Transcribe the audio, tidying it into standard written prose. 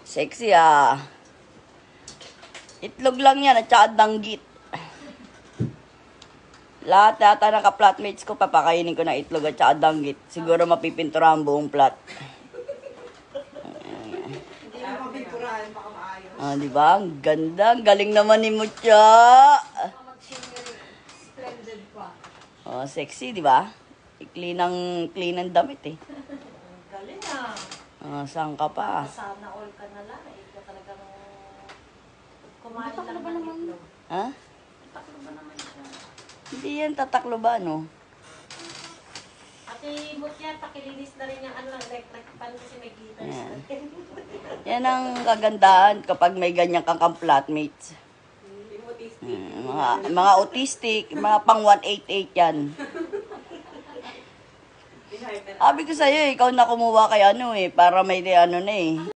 Sexy ah. Itlog lang yan at saka danggit. Lahat yata ng ka-flatmates ko, papakainin ko na itlog at saka danggit. Siguro mapipintura ang buong flat. Hindi na mapipurahan, baka maayos. Ah, di ba? Ang ganda. Ang galing naman ni Mucha. Splendid pa. Oh, sexy, di ba? Clean ang damit eh. Galing ah. Ah, saan ka pa? Sana all ka na lang. Ikaw talagang kumain lang ng itlog. Ha? Taklo ba naman siya? Hindi yan tatakloban, no? Ate Mutya, pakilinis na rin yung electric pan kasi may guitars Ayan. na rin. Yan ang kagandahan kapag may ganyan kang flatmates. Mga autistic, mga pang 188 yan. Sabi ko sa'yo, ikaw na kumuha kay ano eh, para may ano na eh.